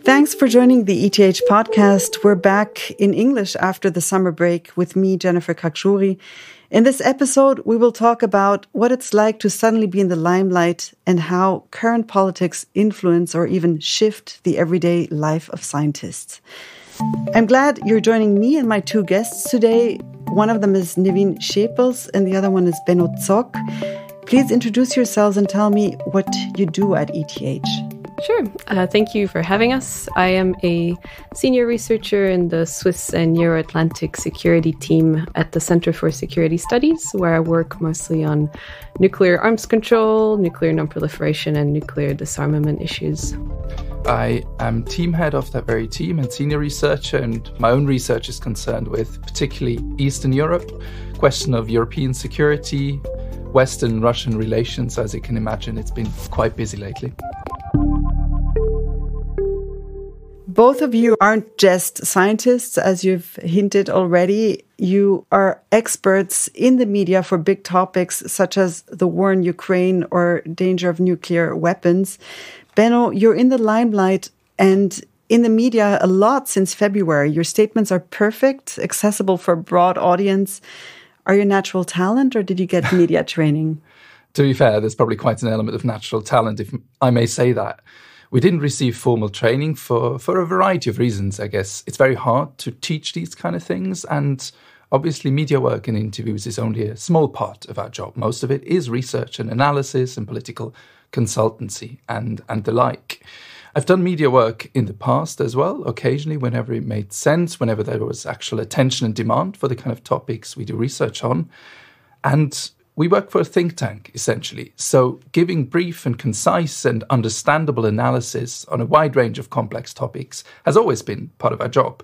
Thanks for joining the ETH podcast. We're back in English after the summer break with me, Jennifer Khakjouri. In this episode, we will talk about what it's like to suddenly be in the limelight and how current politics influence or even shift the everyday life of scientists. I'm glad you're joining me and my two guests today. One of them is Nevin Schepels and the other one is Benno Zok. Please introduce yourselves and tell me what you do at ETH. Sure. Thank you for having us. I am a senior researcher in the Swiss and Euro-Atlantic security team at the Center for Security Studies, where I work mostly on nuclear arms control, nuclear non-proliferation, and nuclear disarmament issues. I am team head of that very team and senior researcher, and my own research is concerned with particularly Eastern Europe, question of European security, Western-Russian relations. As you can imagine, it's been quite busy lately. Both of you aren't just scientists, as you've hinted already. You are experts in the media for big topics such as the war in Ukraine or danger of nuclear weapons. Benno, you're in the limelight and in the media a lot since February. Your statements are perfect, accessible for a broad audience. Are you a natural talent or did you get media training? To be fair, there's probably quite an element of natural talent, if I may say that. We didn't receive formal training for a variety of reasons, I guess. It's very hard to teach these kind of things, and obviously media work and interviews is only a small part of our job. Most of it is research and analysis and political consultancy and the like. I've done media work in the past as well, occasionally whenever it made sense, whenever there was actual attention and demand for the kind of topics we do research on. And we work for a think tank, essentially. So giving brief and concise and understandable analysis on a wide range of complex topics has always been part of our job.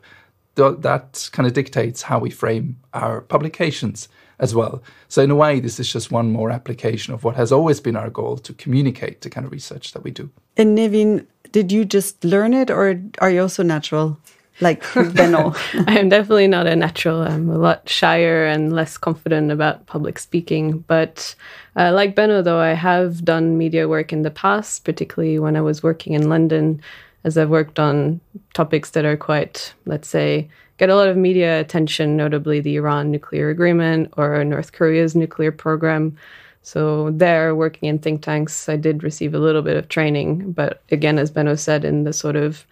That kind of dictates how we frame our publications as well. So in a way, this is just one more application of what has always been our goal, to communicate the kind of research that we do. And Nevin, did you just learn it or are you also natural? Like Benno? I am definitely not a natural. I'm a lot shyer and less confident about public speaking. But like Benno, though, I have done media work in the past, particularly when I was working in London, as I've worked on topics that are quite, let's say, get a lot of media attention, notably the Iran nuclear agreement or North Korea's nuclear program. So there, working in think tanks, I did receive a little bit of training. But again, as Benno said, in the sort of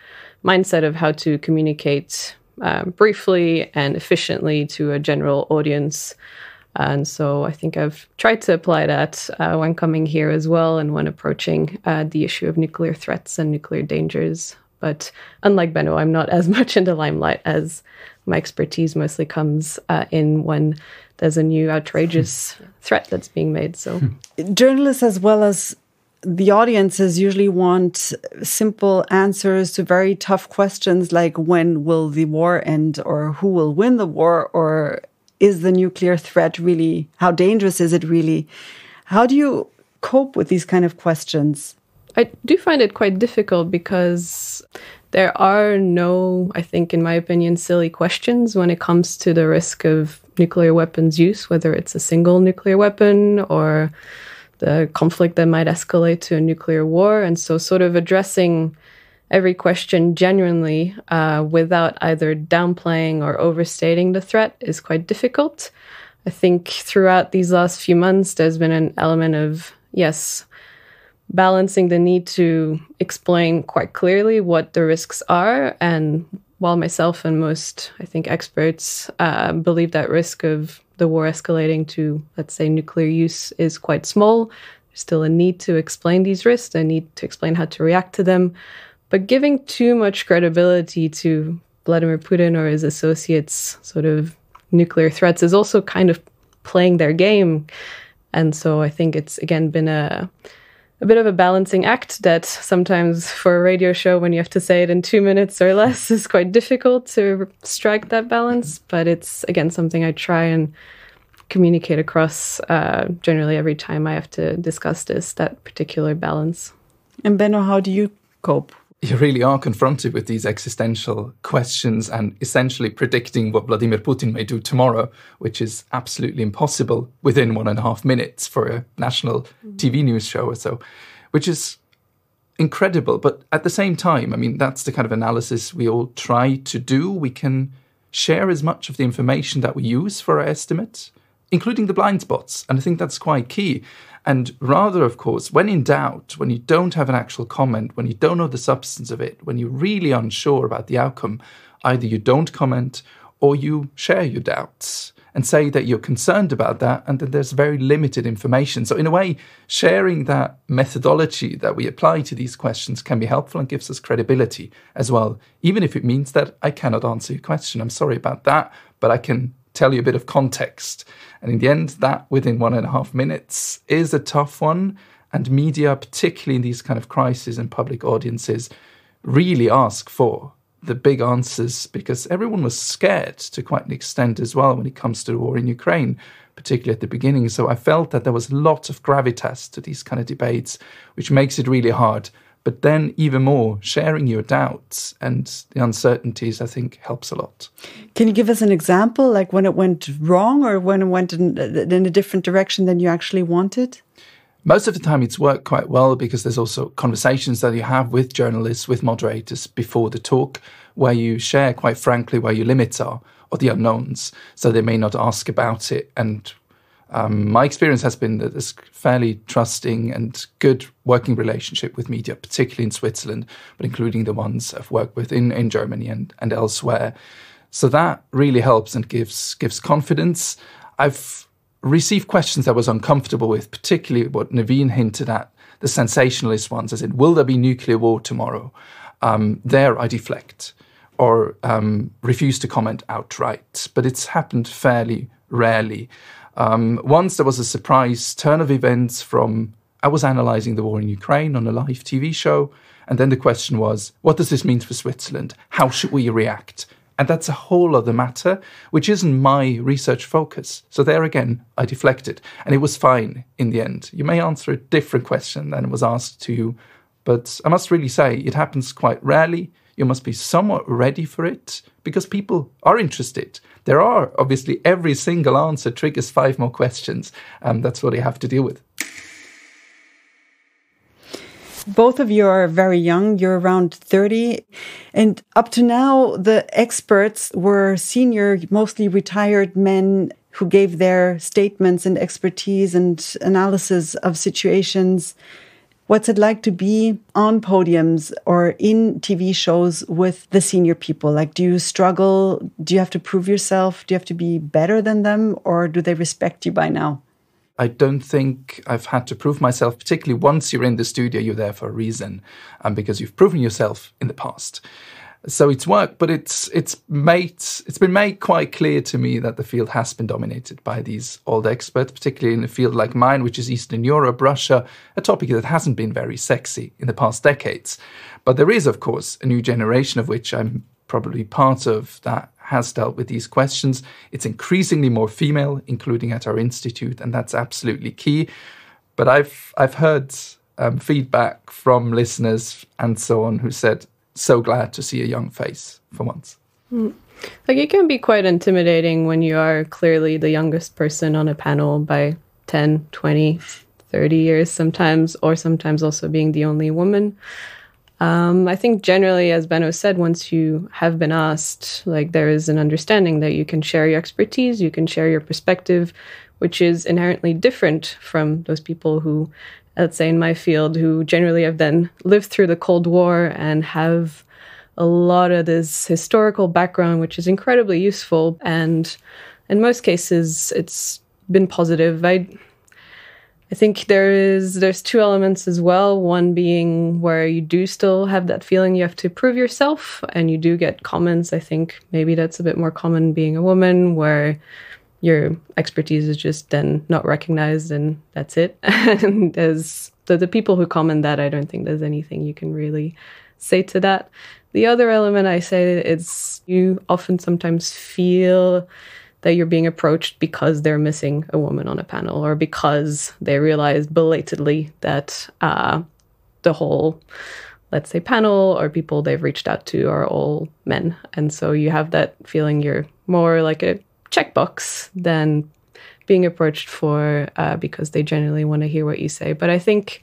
mindset of how to communicate briefly and efficiently to a general audience. And so I think I've tried to apply that when coming here as well and when approaching the issue of nuclear threats and nuclear dangers. But unlike Benno, I'm not as much in the limelight, as my expertise mostly comes in when there's a new outrageous threat that's being made. So journalists as well as the audiences usually want simple answers to very tough questions like when will the war end or who will win the war or is the nuclear threat really, how dangerous is it really? How do you cope with these kind of questions? I do find it quite difficult because there are no, I think, in my opinion, silly questions when it comes to the risk of nuclear weapons use, whether it's a single nuclear weapon or the conflict that might escalate to a nuclear war. And so sort of addressing every question genuinely without either downplaying or overstating the threat is quite difficult. I think throughout these last few months, there's been an element of, yes, balancing the need to explain quite clearly what the risks are. And while myself and most, I think, experts believe that risk of the war escalating to, let's say, nuclear use is quite small, there's still a need to explain these risks, a need to explain how to react to them. But giving too much credibility to Vladimir Putin or his associates' sort of nuclear threats is also kind of playing their game. And so I think it's, again, been a bit of a balancing act that sometimes for a radio show, when you have to say it in 2 minutes or less, is quite difficult to strike that balance. But it's, again, something I try and communicate across generally every time I have to discuss that particular balance. And Benno, how do you cope? You really are confronted with these existential questions and essentially predicting what Vladimir Putin may do tomorrow, which is absolutely impossible within 1.5 minutes for a national TV news show or so, which is incredible. But at the same time, I mean, that's the kind of analysis we all try to do. We can share as much of the information that we use for our estimates, including the blind spots. And I think that's quite key. And rather, of course, when in doubt, when you don't have an actual comment, when you don't know the substance of it, when you're really unsure about the outcome, either you don't comment or you share your doubts and say that you're concerned about that and that there's very limited information. So in a way, sharing that methodology that we apply to these questions can be helpful and gives us credibility as well, even if it means that I cannot answer your question. I'm sorry about that, but I can tell you a bit of context. And in the end, that within 1.5 minutes is a tough one. And media, particularly in these kind of crises and public audiences, really ask for the big answers, because everyone was scared to quite an extent as well when it comes to the war in Ukraine, particularly at the beginning. So I felt that there was a lot of gravitas to these kind of debates, which makes it really hard. But then even more, sharing your doubts and the uncertainties, I think, helps a lot. Can you give us an example, like when it went wrong or when it went in a different direction than you actually wanted? Most of the time it's worked quite well, because there's also conversations that you have with journalists, with moderators before the talk, where you share quite frankly where your limits are or the unknowns, so they may not ask about it. And my experience has been that there's fairly trusting and good working relationship with media, particularly in Switzerland, but including the ones I've worked with in Germany and elsewhere. So that really helps and gives confidence. I've received questions I was uncomfortable with, particularly what Naveen hinted at, the sensationalist ones, as in, will there be nuclear war tomorrow? There I deflect or refuse to comment outright, but it's happened fairly rarely. Once there was a surprise turn of events from, I was analysing the war in Ukraine on a live TV show, and then the question was, what does this mean for Switzerland? How should we react? And that's a whole other matter, which isn't my research focus. So there again, I deflected. And it was fine in the end. You may answer a different question than was asked to you. But I must really say, it happens quite rarely. You must be somewhat ready for it, because people are interested. There are, obviously, every single answer triggers 5 more questions. That's what you have to deal with. Both of you are very young. You're around 30. And up to now, the experts were senior, mostly retired men who gave their statements and expertise and analysis of situations. What's it like to be on podiums or in TV shows with the senior people? Like, do you struggle? Do you have to prove yourself? Do you have to be better than them? Or do they respect you by now? I don't think I've had to prove myself, particularly once you're in the studio, you're there for a reason, because you've proven yourself in the past. So it's worked, but it's been made quite clear to me that the field has been dominated by these old experts, particularly in a field like mine, which is Eastern Europe, Russia, a topic that hasn't been very sexy in the past decades. But there is, of course, a new generation of which I'm probably part of that has dealt with these questions. It's increasingly more female, including at our institute, and that's absolutely key. But I've heard feedback from listeners and so on who said, so glad to see a young face for once. Like, it can be quite intimidating when you are clearly the youngest person on a panel by 10, 20, 30 years sometimes, or sometimes also being the only woman. I think generally, as Benno said, once you have been asked, like, there is an understanding that you can share your expertise, you can share your perspective, which is inherently different from those people who, let's say in my field, who generally have then lived through the Cold War and have a lot of this historical background, which is incredibly useful. And in most cases, it's been positive. I think there's 2 elements as well. One being where you do still have that feeling you have to prove yourself, and you do get comments. I think maybe that's a bit more common being a woman, where your expertise is just then not recognized, and that's it. And there's the people who comment that, I don't think there's anything you can really say to that. The other element I say is you often sometimes feel that you're being approached because they're missing a woman on a panel, or because they realize belatedly that the whole, let's say, panel or people they've reached out to are all men. And so you have that feeling you're more like a checkbox than being approached for because they genuinely want to hear what you say. But I think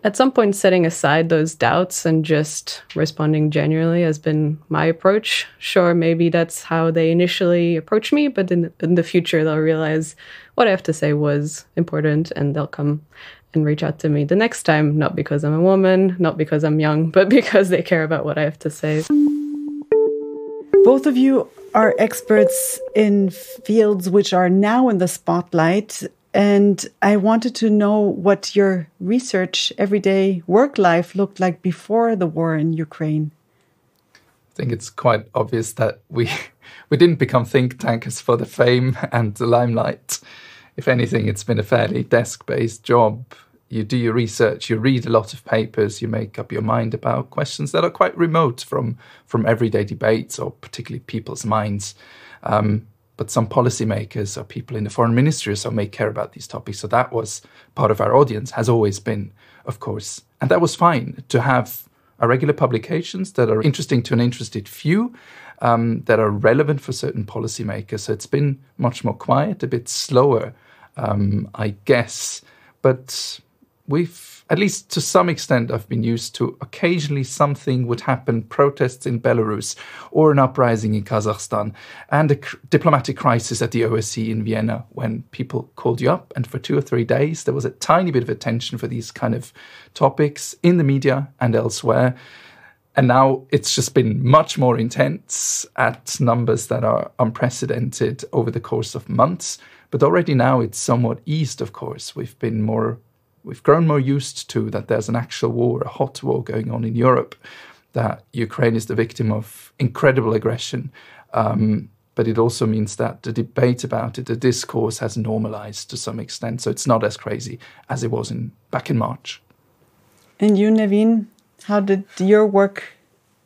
at some point, setting aside those doubts and just responding genuinely has been my approach. Sure, maybe that's how they initially approach me, but in the future, they'll realize what I have to say was important, and they'll come and reach out to me the next time, not because I'm a woman, not because I'm young, but because they care about what I have to say. Both of you are experts in fields which are now in the spotlight. And I wanted to know what your research, everyday work life looked like before the war in Ukraine. I think it's quite obvious that we didn't become think tankers for the fame and the limelight. If anything, it's been a fairly desk-based job. You do your research, you read a lot of papers, you make up your mind about questions that are quite remote from everyday debates or particularly people's minds. But some policymakers or people in the foreign ministry or so may care about these topics. So that was part of our audience, has always been, of course. And that was fine to have our regular publications that are interesting to an interested few, that are relevant for certain policymakers. So it's been much more quiet, a bit slower, I guess. But we've, at least to some extent, I've been used to occasionally something would happen, protests in Belarus or an uprising in Kazakhstan and a diplomatic crisis at the OSCE in Vienna when people called you up and for 2 or 3 days there was a tiny bit of attention for these kind of topics in the media and elsewhere. And now it's just been much more intense at numbers that are unprecedented over the course of months. But already now it's somewhat eased, of course. We've grown more used to that there's an actual war, a hot war going on in Europe, that Ukraine is the victim of incredible aggression. But it also means that the debate about it, the discourse has normalized to some extent. So it's not as crazy as it was back in March. And you, Naveen, how did your work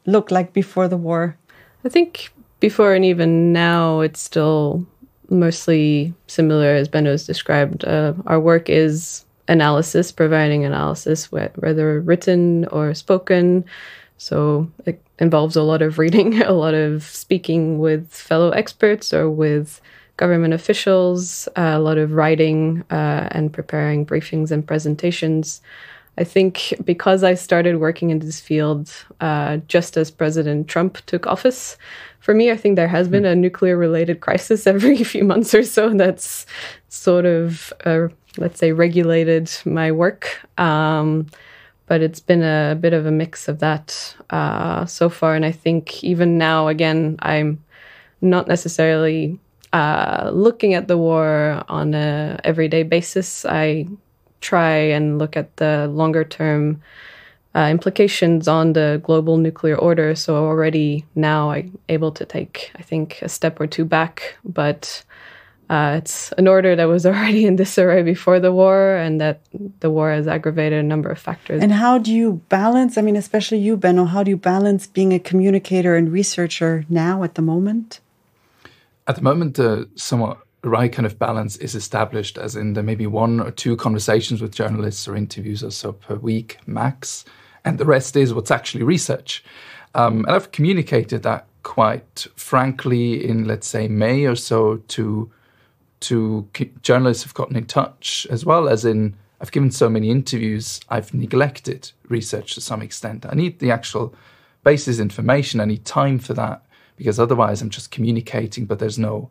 look like before the war? I think before and even now, it's still mostly similar as Benno's described. Our work is analysis, providing analysis, whether written or spoken. So it involves a lot of reading, a lot of speaking with fellow experts or with government officials, a lot of writing and preparing briefings and presentations. I think because I started working in this field just as President Trump took office, for me, I think there has been a nuclear-related crisis every few months or so that's sort of, let's say, regulated my work. But it's been a bit of a mix of that so far. And I think even now, again, I'm not necessarily looking at the war on an everyday basis. I try and look at the longer-term implications on the global nuclear order. So already now I'm able to take, I think, a step or two back. But it's an order that was already in disarray before the war, and that the war has aggravated a number of factors. And how do you balance, I mean, especially you, Benno, how do you balance being a communicator and researcher now at the moment? At the moment, the somewhat right kind of balance is established, as in there may be 1 or 2 conversations with journalists or interviews or so per week max, and the rest is what's actually research. And I've communicated that quite frankly in, let's say, May or so to journalists who've gotten in touch, as well as in I've given so many interviews, I've neglected research to some extent. I need the actual basis information. I need time for that, because otherwise I'm just communicating, but there's no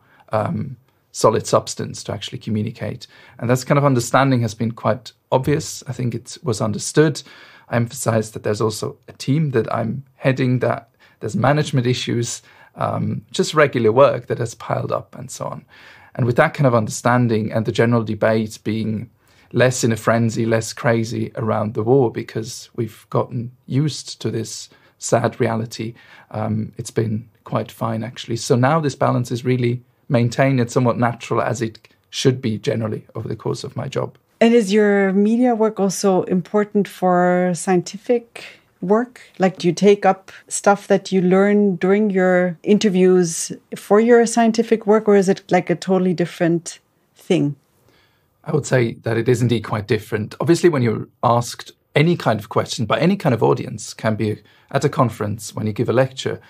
solid substance to actually communicate. And that's kind of understanding has been quite obvious. I think it was understood. I emphasized that there's also a team that I'm heading, that there's management issues, just regular work that has piled up and so on. And with that kind of understanding and the general debate being less in a frenzy, less crazy around the war, because we've gotten used to this sad reality, it's been quite fine, actually. So now this balance is really maintained and somewhat natural, as it should be generally over the course of my job. And is your media work also important for scientific work? Like, do you take up stuff that you learn during your interviews for your scientific work, or is it like a totally different thing? I would say that it is indeed quite different. Obviously, when you're asked any kind of question by any kind of audience, can be at a conference, when you give a lecture,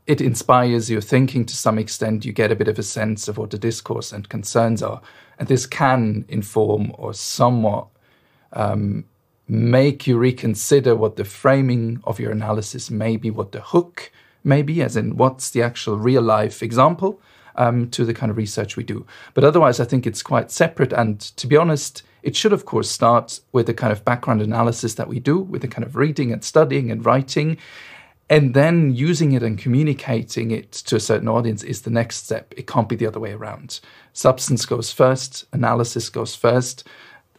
it inspires your thinking to some extent. You get a bit of a sense of what the discourse and concerns are. And this can inform or somewhat make you reconsider what the framing of your analysis may be, what the hook may be, as in what's the actual real life example to the kind of research we do. But otherwise, I think it's quite separate. And to be honest, it should, of course, start with the kind of background analysis that we do, with the kind of reading and studying and writing. And then using it and communicating it to a certain audience is the next step. It can't be the other way around. Substance goes first, analysis goes first.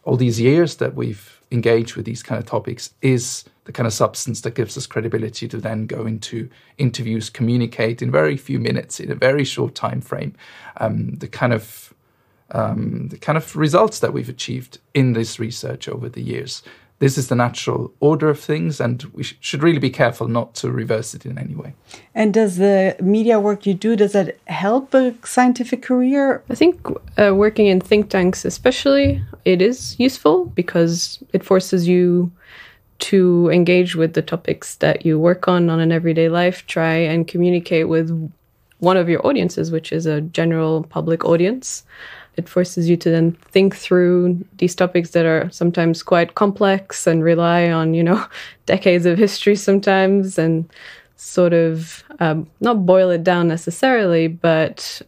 All these years that we've engaged with these kind of topics is the kind of substance that gives us credibility to then go into interviews, communicate in very few minutes, in a very short time frame, the kind of results that we've achieved in this research over the years. This is the natural order of things, and we should really be careful not to reverse it in any way. And does the media work you do, does that help a scientific career? I think working in think tanks especially, it is useful because it forces you to engage with the topics that you work on an everyday life, try and communicate with one of your audiences, which is a general public audience. It forces you to then think through these topics that are sometimes quite complex and rely on, decades of history sometimes, and sort of not boil it down necessarily, but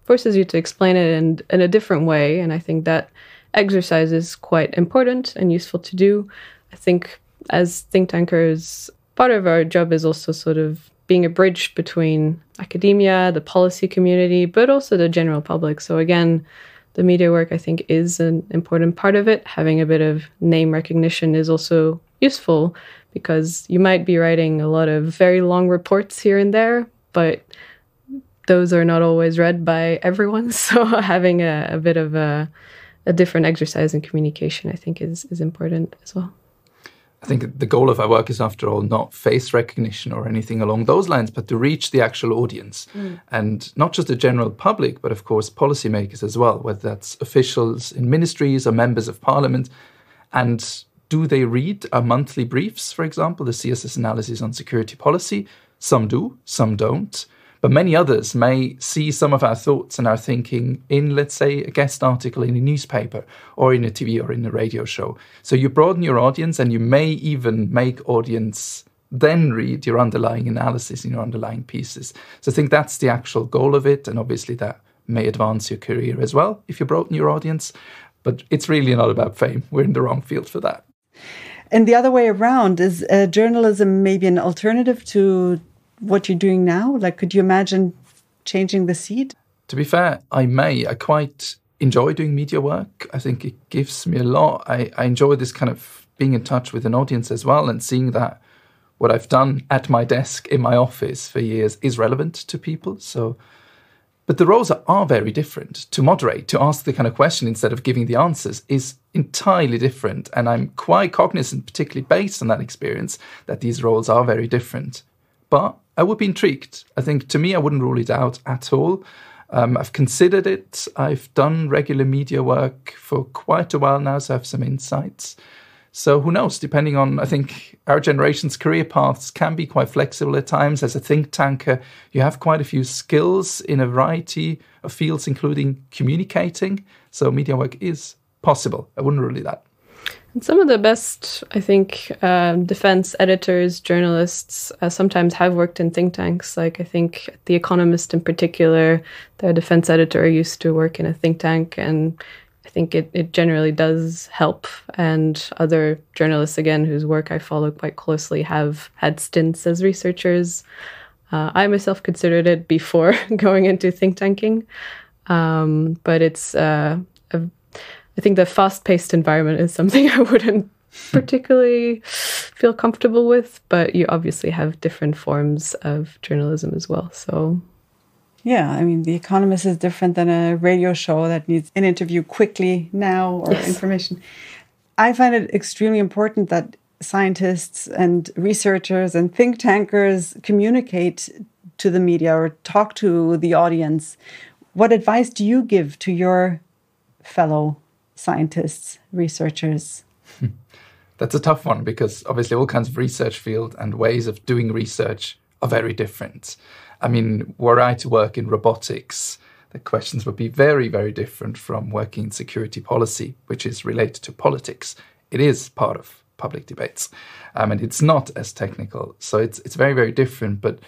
forces you to explain it in a different way. And I think that exercise is quite important and useful to do. I think as think tankers, part of our job is also sort of being a bridge between academia, the policy community, but also the general public. So again, the media work, I think, is an important part of it. Having a bit of name recognition is also useful because you might be writing a lot of very long reports here and there, but those are not always read by everyone. So having a bit of a different exercise in communication, I think, is important as well. I think the goal of our work is, after all, not face recognition or anything along those lines, but to reach the actual audience. And not just the general public, but of course policymakers as well, whether that's officials in ministries or members of parliament. And do they read our monthly briefs, for example, the CSS analysis on security policy? Some do, some don't. But many others may see some of our thoughts and our thinking in, let's say, a guest article in a newspaper or in a TV or in a radio show. So you broaden your audience, and you may even make audience then read your underlying analysis in your underlying pieces. So I think that's the actual goal of it. And obviously that may advance your career as well if you broaden your audience. But it's really not about fame. We're in the wrong field for that. And the other way around, is journalism maybe an alternative to what you're doing now? Like, could you imagine changing the seat? To be fair, I quite enjoy doing media work. I think it gives me a lot. I enjoy this kind of being in touch with an audience as well, and seeing that what I've done at my desk in my office for years is relevant to people. But the roles are very different. To moderate, to ask the kind of question instead of giving the answers is entirely different. And I'm quite cognizant, particularly based on that experience, that these roles are very different. But I would be intrigued. I think, to me, I wouldn't rule it out at all. I've considered it. I've done regular media work for quite a while now, so I have some insights. So who knows, depending on, I think, our generation's career paths can be quite flexible at times. As a think tanker, you have quite a few skills in a variety of fields, including communicating. So media work is possible. I wouldn't rule it out. And some of the best, I think, defense editors, journalists, sometimes have worked in think tanks. Like, I think The Economist in particular, their defense editor used to work in a think tank, and I think it generally does help. And other journalists, again, whose work I follow quite closely, have had stints as researchers. I myself considered it before going into think tanking, but it's I think the fast-paced environment is something I wouldn't particularly feel comfortable with, but you obviously have different forms of journalism as well. So, yeah, I mean, The Economist is different than a radio show that needs an interview quickly now or information. I find it extremely important that scientists and researchers and think tankers communicate to the media or talk to the audience. What advice do you give to your fellow scientists, researchers? That's a tough one, because obviously all kinds of research field and ways of doing research are very different. I mean, were I to work in robotics, the questions would be very, very different from working in security policy, which is related to politics it is part of public debates. And it's not as technical. So it's very, very different. But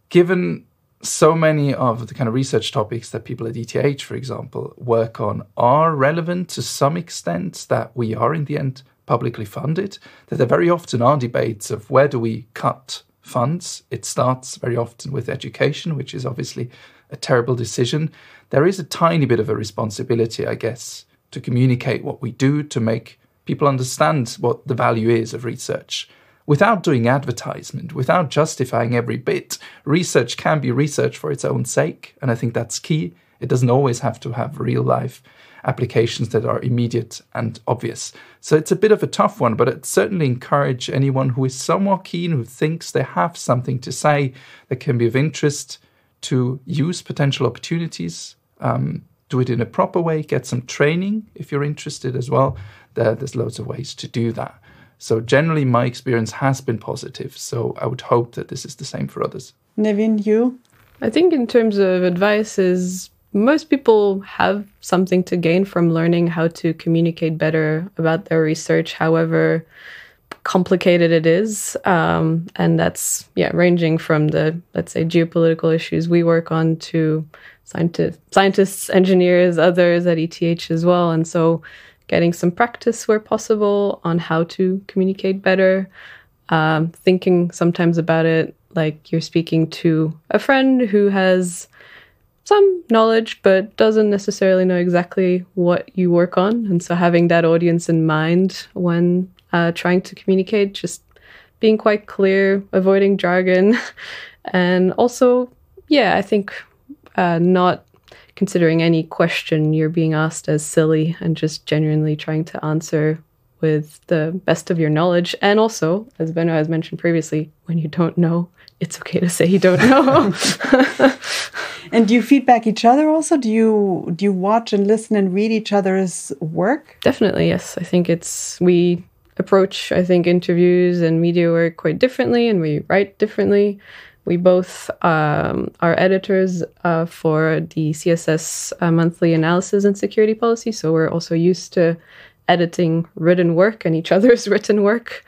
given so many of the kind of research topics that people at ETH, for example, work on are relevant to some extent, that we are in the end publicly funded, that there very often are debates of where do we cut funds. It starts very often with education, which is obviously a terrible decision. There is a tiny bit of a responsibility, I guess, to communicate what we do, to make people understand what the value is of research. Without doing advertisement, without justifying every bit, research can be research for its own sake. And I think that's key. It doesn't always have to have real life applications that are immediate and obvious. So it's a bit of a tough one, but I'd certainly encourage anyone who is somewhat keen, who thinks they have something to say that can be of interest, to use potential opportunities, do it in a proper way, get some training if you're interested as well. There's loads of ways to do that. So generally, my experience has been positive. So I would hope that this is the same for others. Nevin, you? I think in terms of advice is most people have something to gain from learning how to communicate better about their research, however complicated it is. And that's, ranging from the, let's say, geopolitical issues we work on to scientists, engineers, others at ETH as well. And so getting some practice where possible on how to communicate better, thinking sometimes about it like you're speaking to a friend who has some knowledge but doesn't necessarily know exactly what you work on. And so having that audience in mind when trying to communicate, just being quite clear, avoiding jargon, and also, I think not considering any question you're being asked as silly and just genuinely trying to answer with the best of your knowledge. And also, as Benno has mentioned previously, when you don't know, it's okay to say you don't know. And do you feedback each other also? Do you watch and listen and read each other's work? Definitely, yes. I think we approach, interviews and media work quite differently, and we write differently. We both are editors for the CSS monthly analysis and security policy, so we're also used to editing written work and each other's written work.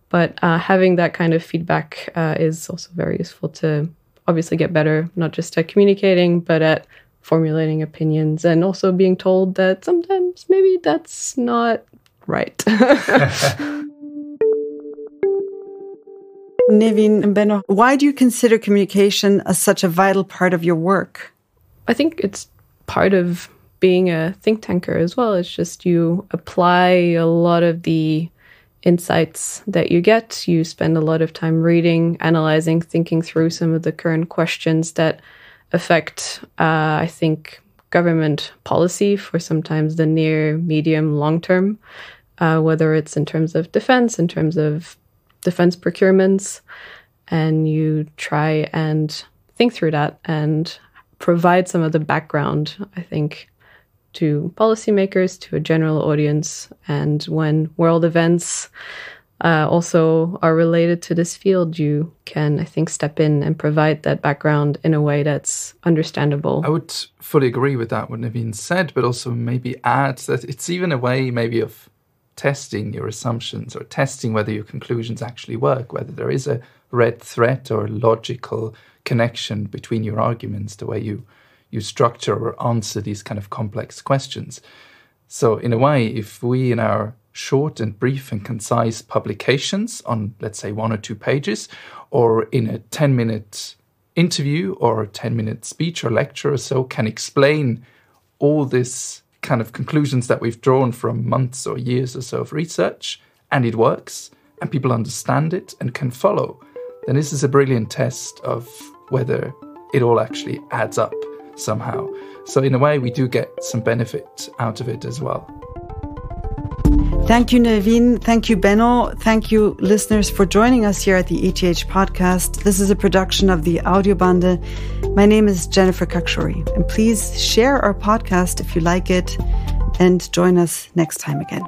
But having that kind of feedback is also very useful to obviously get better, not just at communicating, but at formulating opinions, and also being told that sometimes maybe that's not right. Nevin and Benno, why do you consider communication as such a vital part of your work? I think it's part of being a think tanker as well. It's just you apply a lot of the insights that you get. You spend a lot of time reading, analyzing, thinking through some of the current questions that affect, government policy for sometimes the near, medium, long term, whether it's in terms of defense, in terms of defense procurements, and you try and think through that and provide some of the background, I think, to policymakers, to a general audience. And when world events also are related to this field, you can, I think, step in and provide that background in a way that's understandable. I would fully agree with that, what Nevin said, but also maybe add that it's even a way maybe of testing your assumptions or testing whether your conclusions actually work, whether there is a red thread or logical connection between your arguments, the way you structure or answer these kind of complex questions. So in a way, if we in our short and brief and concise publications on, let's say, 1 or 2 pages, or in a 10-minute interview or a 10-minute speech or lecture or so, can explain all this kind of conclusions that we've drawn from months or years or so of research, and it works, and people understand it and can follow, then this is a brilliant test of whether it all actually adds up somehow. So in a way, we do get some benefit out of it as well. Thank you, Nevin. Thank you, Benno. Thank you, listeners, for joining us here at the ETH podcast. This is a production of the Audiobande. My name is Jennifer Kakshuri, and please share our podcast if you like it, and join us next time again.